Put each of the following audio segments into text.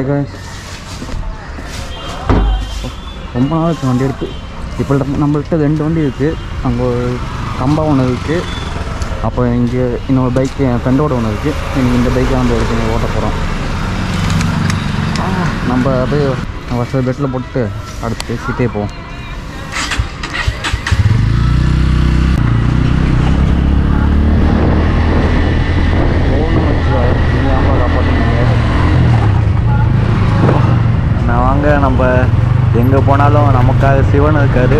Hi guys, ரொம்ப நாள் வண்டி எடுத்து இப்போ நம்மள்கிட்ட 2 வண்டி இருக்குது. அங்கே ஒரு கம்பா ஒன்று இருக்குது, அப்போ இங்கே இன்னொரு பைக்கு என் ஃப்ரெண்டோட ஒன்று இருக்குது. இன்றைக்கி இந்த பைக்கை நம்ம எடுத்து ஓட்ட போகிறோம். நம்ம அப்படியே ஃபஸ்ட்டு பெட்டில் போட்டு அடுத்து பேசிகிட்டே போவோம். நான் வாங்க, நம்ம எங்கே போனாலும் நமக்காக சிவன் இருக்கார்,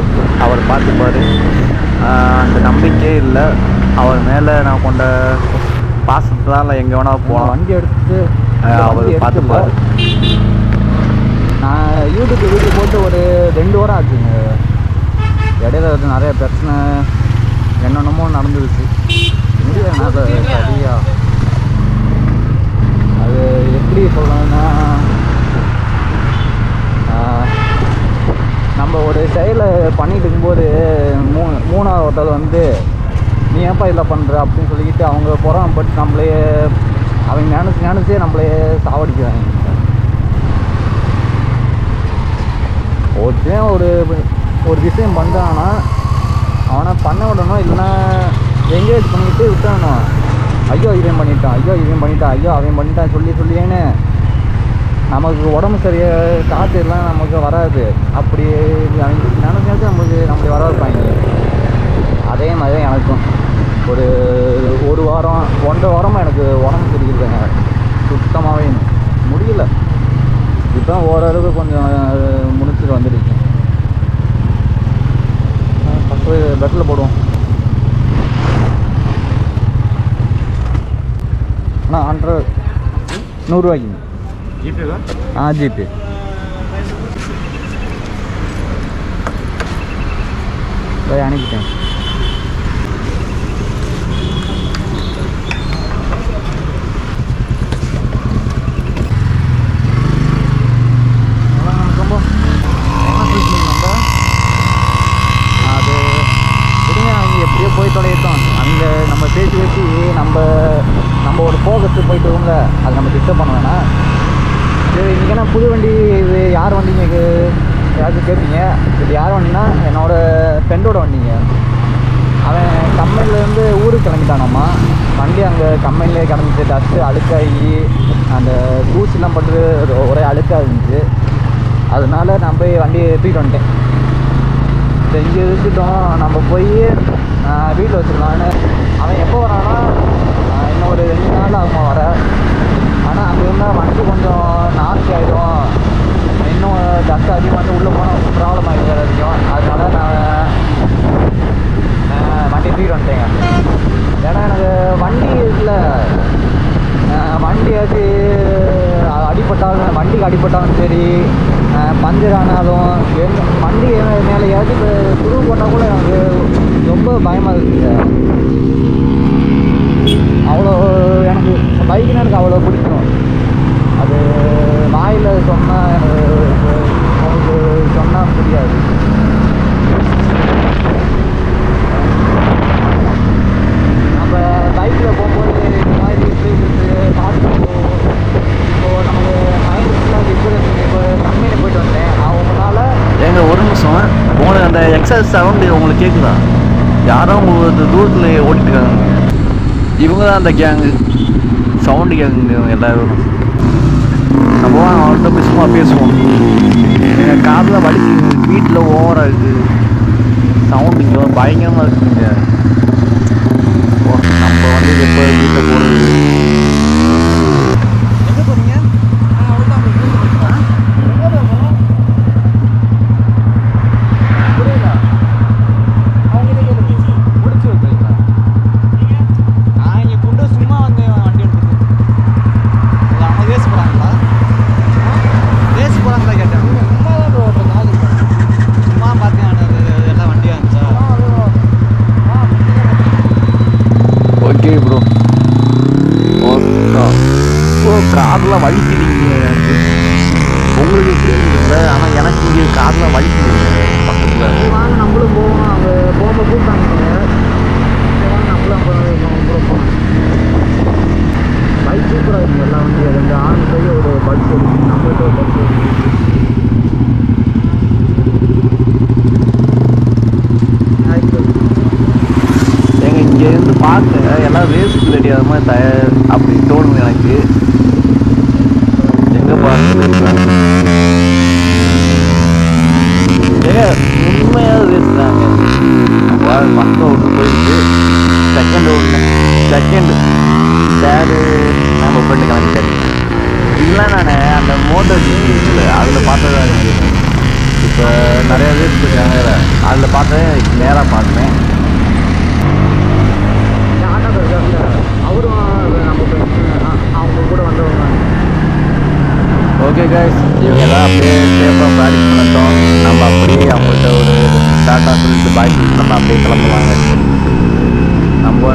அவர் பார்த்துப்பார். அந்த நம்பிக்கையே இல்லை அவர் மேலே. நான் கொண்ட பாசத்தால் எங்கே வேணால் போகலாம். வண்டி எடுத்து அவர் பார்த்துப்பார். நான் யூடியூப் வீடியோ போட்டு ஒரு 2 வாரம் ஆச்சுங்க. இடையில நிறைய பிரச்சனை என்னென்னமோ நடந்துருச்சு. முடியல சரியா. அது எப்படி சொல்லணும்னா, நம்ம ஒரு செயலை பண்ணிகிட்டு இருக்கும்போது மூணாவது ஒருத்தர் வந்து நீ ஏன்ப்பா இதில் பண்ணுற அப்படின்னு சொல்லிக்கிட்டு அவங்க பொறாமப்பட்டு நம்மளே அவங்க நினச்சே நம்மளே சாவடிக்கிறாங்க. ஒருத்தன் ஒரு விஷயம் பண்ணுறான்னா அவனை பண்ண விடணும், இல்லைன்னா என்கரேஜ் பண்ணிக்கிட்டு விட்டுறணும். ஐயோ இவன் பண்ணிட்டான், ஐயோ இவன் பண்ணிட்டான், ஐயோ அவன் பண்ணிட்டான் சொல்லியேன்னு நமக்கு உடம்பு சரியாக காற்று எல்லாம் நமக்கு வராது. அப்படி நினச்சி நம்மளுக்கு வர வைப்பாங்க. அதே மாதிரி தான் எனக்கும் ஒரு வாரம் 1.5 வாரமாக எனக்கு உடம்பு சரியில்லைங்க, சுத்தமாகவே முடியல. இப்போ ஓரளவுக்கு கொஞ்சம் முடிச்சுட்டு வந்துடுச்சு. ஃபஸ்ட்டு பெட்டில் போடுவோம். அண்ணா 100 ரூபாய்க்குங்க. ஜிபே? ஜிபே. அனுப்பிட்டேன். அது விடுங்க, அவங்க எப்படியோ போய் தொலையிட்டோம். அங்கே நம்ம பேசி நம்ம ஒரு ஃபோகஸ் போயிட்டு வருவோங்க, அது நம்ம டிஸ்டர்ப் பண்ண வேணாம். சரி, இன்றைக்கி என்ன புது வண்டி, இது யார் வண்டிங்க யாராச்சும் கேட்பீங்க. இது யார் வண்டினா என்னோடய ஃப்ரெண்டோட வண்டிங்க. அவன் கம்பெனிலேருந்து ஊருக்கு கிளம்பிட்டானாம்மா. வண்டி அங்கே கம்பெனிலே கிடந்துச்சு, டஸ்ட்டு அழுக்காகி அந்த தூசிலாம் பட்டு ஒரே அழுக்காக இருந்துச்சு. அதனால நான் போய் வண்டியை தூக்கிட்டு வந்துட்டேன். இங்கே இருந்துட்டோம், நம்ம போய் வீட்டில் வச்சுருக்கான்னு. அவன் எப்போ வரானா இன்னும் ஒரு 2 நாள் ஆகுமா வர. ஆனால் அங்கே இருந்தால் வண்டி கொஞ்சம் நாஸ்தி ஆகிடும், இன்னும் டஸ்ட் அதிகமாக உள்ளே போனால் ப்ராப்ளம் ஆகிடும் அதிகம். அதனால நான் வண்டி தூக்கிட்டு வந்துட்டேங்க. ஏன்னா எனக்கு வண்டி இல்லை, வண்டியாச்சு வண்டிக்கு அடிபட்டாலும் சரி, பஞ்சர் ஆனாலும் வண்டி மேலே ஏதாச்சும் துருவு போட்டால் கூட எனக்கு ரொம்ப பயமாக இருக்குங்க. அவ்வளோ எனக்கு பைக்குன்னு எனக்கு அவ்வளோ பிடிக்கும். அது வாயில் சொன்னால் எனக்கு சொன்னால் புரியாது. நம்ம பைக்கில் போகும்போது இந்த மாதிரி பார்த்து இப்போது நமக்கு மைண்ட்ஸ்லாம் டிஃபரன்ஸ். இப்போ கம்பெனி போயிட்டு வந்தேன், அவங்களால எங்கள் ஒரு நிமிஷம் உங்களுக்கு அந்த எக்ஸஸ் சவுண்டு உங்களுக்கு கேட்குதா? யாரோ உங்களுக்கு தூரத்தில் ஓட்டிட்டுருக்காங்க. இவங்க தான் அந்த கேங்கு, சவுண்டு கேங்குங்க எல்லோரும். நம்ம அவன்கிட்ட பிசுமா பேசுவோம். எங்கள் காதில் வலிக்குது, வீட்டில் ஓவராக இருக்குது சவுண்டு, இங்கே பயங்கரமாக இருக்குங்க. நம்ம வந்து எப்போ வீட்டில் போகிறது. எங்கே போகிறீங்க? காதெலாம் வலிக்குதுங்க உங்களுக்கு தெரியல, ஆனால் எனக்கு இங்கே காதெலாம் வலிக்குதுங்க பக்கத்தில். வாங்க நம்மளும் போவோம். அவங்க போகும்போது கூப்பிட்டாங்க, நம்மளும் போகணும். பைக் சூப்பராக இருக்குங்க எல்லாம் வந்து ரெண்டு ஆர்மி போய் ஒரு பஸ் இருக்குது நம்மள்கிட்ட ஒரு பஸ் எங்க இங்கேருந்து பார்க்க எல்லாம் வேஸ்ட் ரெடியாத மாதிரி தயார் அப்படி தோணும் எனக்கு. எங்கே பார்த்து உண்மையாக வேஸ்ட் தாங்க. ஃபஸ்ட்டு ஒன்று போயிடுச்சு, செகண்டு தேர்டு நம்ம போயிட்டு கிளம்பிட்டாரு. இல்லை நான் அந்த மோட்டர் இல்லை அதில் பார்த்ததா இருக்குது. இப்போ நிறையா வேஸ்ட் இருக்காங்க, அதில் பார்த்தேன் நேராக பார்த்தேன். அவரும் நம்ம அவங்க கூட வந்தவங்க. ஓகே கைஸ், இவங்க எல்லாம் அப்படியே சேஃபாக ப்ராக்டிஸ் பண்ணட்டும். நம்ம அப்படியே அவங்கள்ட்ட ஒரு டாட்டா சொல்லிட்டு பாய் சொல்லிட்டு நம்ம அப்படியே கிளம்புவாங்க.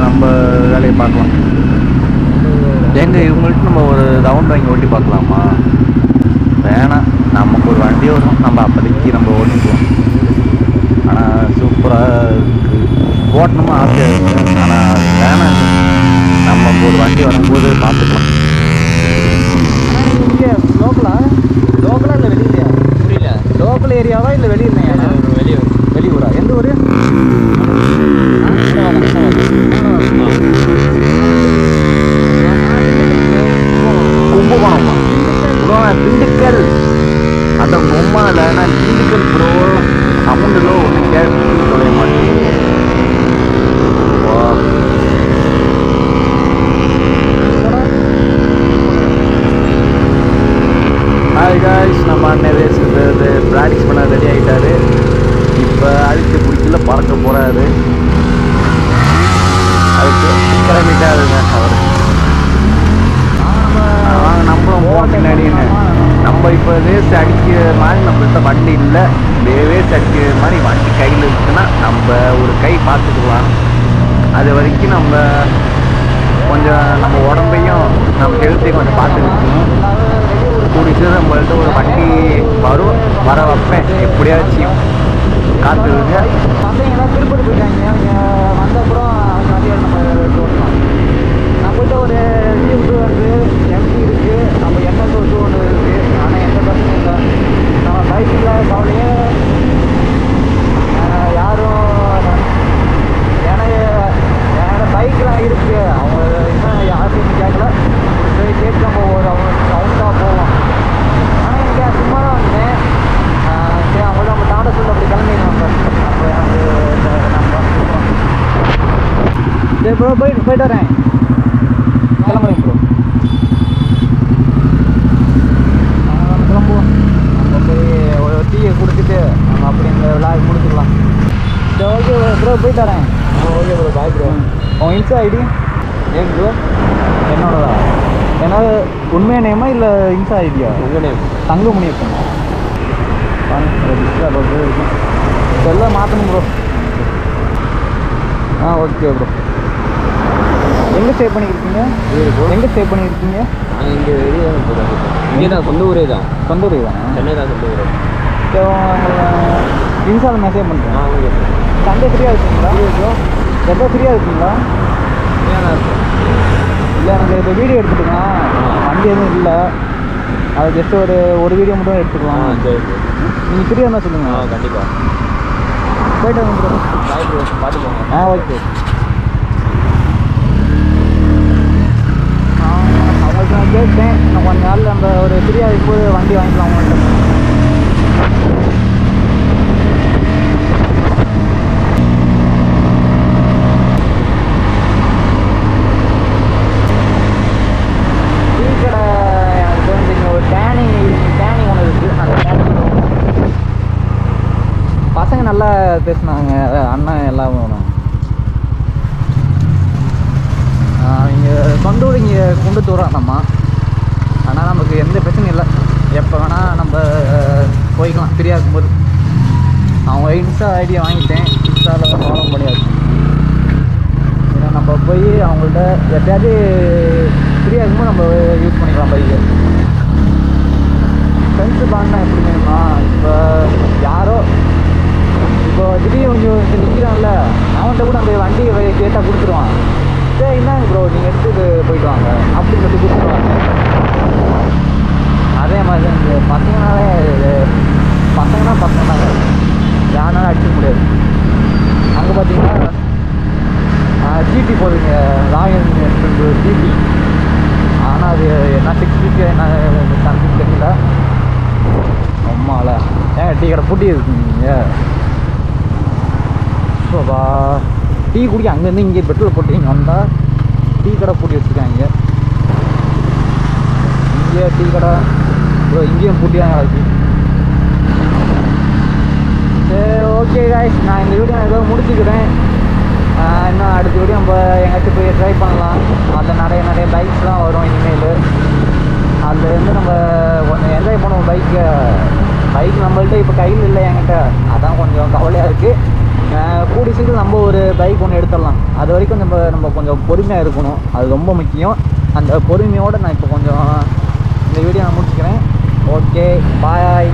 நம்ம வேலையை பார்க்கலாம். எங்கே இவங்கள்ட்ட நம்ம ஒரு ரவுண்ட் வாங்கி ஓட்டி பார்க்கலாமா? வேணாம், நமக்கு ஒரு வண்டி வரும், நம்ம அப்போதைக்கு நம்ம ஓட்டிக்குவோம். ஆனால் சூப்பராக இருக்குது, ஓட்டணுமா ஆசையாக இருக்குது. ஆனால் வேணாம், நம்ம ஒரு வண்டி வரும்போது பார்த்துக்கலாம். இங்கே லோக்கலா இல்லை வெளியிலையா? புரியல. லோக்கல் ஏரியாவா இல்லை வெளியிலையா? வெளியூரா? எந்த ஊர்? கும்பகோணமா? திண்டுக்கல். அந்த பொம்மால நான் திண்டுக்கல் ப்ரோ சவுண்டில் ஒன்று கேட்டு சொல்ல மாட்டேன். ஹாய் காய்ஸ், நம்ம அண்ணன் ரேஸுக்கு ப்ராக்டிஸ் பண்ண ரெடி ஆகிட்டாரு. இப்போ அழுத்து பிடிக்கல பறக்க போகிறாரு. அதுக்கு கிளம்பிட்டாருங்க அவர். வாங்க நம்மளும் போவோம் பின்னாடின்னு. நம்ம இப்போ ரேஸ் அடிக்கிற மாதிரி நம்மள்கிட்ட வண்டி இல்லை. ரேஸ் அடிக்கிற மாதிரி வண்டி கையில் இருக்குன்னா நம்ம ஒரு கை பார்த்துக்கலாம். அது வரைக்கும் நம்ம கொஞ்சம் நம்ம உடம்பையும் நம்ம ஹெல்த்தையும் கொஞ்சம் பார்த்துக்கணும். கூடிச்சு நம்மள்ட்ட ஒரு வண்டி வரும், வர வைப்பேன் எப்படியாச்சும். காத்துருங்க. பசங்களாம் திருப்பதி போயிட்டாங்க, அவங்க வந்தப்புறம் அவங்க வண்டியை நம்ம ஓட்டலாம். நம்மகிட்ட ஒரு டியூ வந்து எம்டி இருக்குது, நம்ம என்எஸ் ஒரு 2 ஒன்று இருக்குது. ஆனால் எந்த பிரச்சனையும் இல்லை. நம்ம பைக்கில் கவலையே யாரும் ஏன்னா பைக்கெலாம் இருக்குது. அவங்க இன்னும் யாருக்கும் கேட்கல, கேட்டு நம்ம ஒரு ரவுண்டாக போவோம். ஆனால் எனக்கு சும்மா தான் வந்தேன். சரி, அவங்க நம்ம டாடா சொல்லி அப்படி கிளம்பிடலாம் சார். சரி ப்ரோ, போயிட்டு வரேன், கிளம்புறேன் ப்ரோ. நம்ம கிளம்புவோம். நம்ம போய் ஒரு டீயை கொடுத்துட்டு நம்ம அப்படி இந்த விழாவை முடிச்சுக்கலாம். சரி ஓகே ப்ரோ, போயிட்டு வரேன். Okay bro, bye bro. உன் இன்ஸ்டா ஐடி ஏன் ப்ரோ? என்னோடதா? ஏன்னா உண்மையான நேமா இல்லை இன்ஸ்டா ஐடியா? உங்கள் நேம் தங்கமுனியப்பன். இருக்கும் எல்லாம் மாற்றணும் ப்ரோ. Okay bro. எங்கே ஸ்டே பண்ணியிருக்கீங்க? எங்கே ஸ்டே பண்ணியிருக்கீங்க? நாங்கள் இங்கே வெளியே தான் போகிறோம். இங்கே தான் சொந்த ஊரே தான். சொந்த ஊரே தான்? சென்னை தான் சொந்த ஊரே. ஸோ இன்ஸ்டாவில் மெசேஜ் பண்ணுறேன். ஓகே. சண்டே ஃப்ரீயாக இருக்குங்களா? எப்போ ஃப்ரீயாக இருக்குங்களா? ஃப்ரீயாக தான் இருக்கும். இல்லை, எனக்கு இப்போ வீடியோ எடுத்துக்கலாம், வண்டி எதுவும் இல்லை. அது ஜஸ்ட் ஒரு வீடியோ மட்டும் எடுத்துக்கலாம். சரி, நீங்கள் ஃப்ரீயாக இருந்தால் சொல்லுங்கள். கண்டிப்பாக போய்ட்டு வாங்க ப்ரோ. பாய் ப்ரோ, பார்த்துக்கோங்க. ஓகே. அவங்களுக்கு நான் கேட்டேன், இன்னும் கொஞ்ச நாளில் நம்ம ஒரு ஃப்ரீயாக இருக்கும்போது வண்டி வாங்கிக்கலாம் அவங்கள்ட்ட. பசங்க நல்லா பேசினாங்க, அண்ணன் எல்லாம் வேணும். இங்கே சொந்த ஊர் இங்கே கொண்டு தூரம் நம்ம. ஆனால் நமக்கு எந்த பிரச்சனையும் இல்லை, எப்போ வேணால் நம்ம போய்க்கலாம் ஃப்ரீயாக இருக்கும்போது. அவங்க இன்ஸ்டா ஐடியா வாங்கிட்டேன், இன்ஸ்டாவில் ஃபாலோ பண்ணியாச்சு. ஏன்னா நம்ம போய் அவங்கள்ட்ட எப்பயாவது ஃப்ரீயாக இருக்கும்போது நம்ம யூஸ் பண்ணிக்கலாம் பைக்கு. ஃப்ரெண்ட்ஸு பாண்டினா எப்படி வேணுமா? இப்போ யாரோ இப்போ திடீர்னு கொஞ்சம் நிற்கிறான்ல, அவன்கிட்ட கூட அந்த வண்டியை கேட்டால் கொடுத்துருவான். சரி என்னங்க ப்ரோ நீங்கள் எடுத்துட்டு போயிட்டு வாங்க அப்படின்னு சொல்லி கூப்பிடுவாங்க. அதே மாதிரி தான் இந்த பசங்கனாலே பசங்கன்னா பசங்க தாங்க, யாருனாலும் அடிச்சுக்க முடியாது. அங்கே பார்த்தீங்கன்னா ஜிடி போடுவீங்க, ராயல் என்ஃபீல்டு ஜிடி. ஆனால் அது என்ன 60 என்ன சம்திங் தெரியல. அம்மாவில் ஏங்க டீ கடை பூட்டி இருக்குங்க. சோபா டீ குடிக்க அங்கேருந்து இங்கே பெட்ரோல் போட்டு இங்கே வந்தால் டீ கடை பூட்டி வச்சுருக்காங்க. இங்கே டீ கடை ப்ரோ இங்கேயும் பூட்டி தான் கிடக்கு. சரி ஓகே காய்ஸ், நான் இந்த வீடியோ ஏதோ முடிச்சுக்கிறேன். இன்னும் அடுத்த வீடியோ நம்ம எங்கேயாச்சும் போய் ட்ரை பண்ணலாம். அதில் நிறைய பைக்ஸ்லாம் வரும் இனிமேல். அதுலேருந்து நம்ம கொஞ்சம் என்ஜாய் பண்ணுவோம். பைக் நம்மள்ட்ட இப்போ கையில் இல்லை என்கிட்ட, அதான் கொஞ்சம் கவலையாக இருக்குது. கூடி சீக்கிரம் நம்ம ஒரு பைக் ஒன்று எடுத்துடலாம். அது வரைக்கும் நம்ம கொஞ்சம் பொறுமையாக இருக்கணும், அது ரொம்ப முக்கியம். அந்த பொறுமையோடு நான் இப்போ கொஞ்சம் இந்த வீடியோ நான் முடிச்சுக்கிறேன். Okay bye.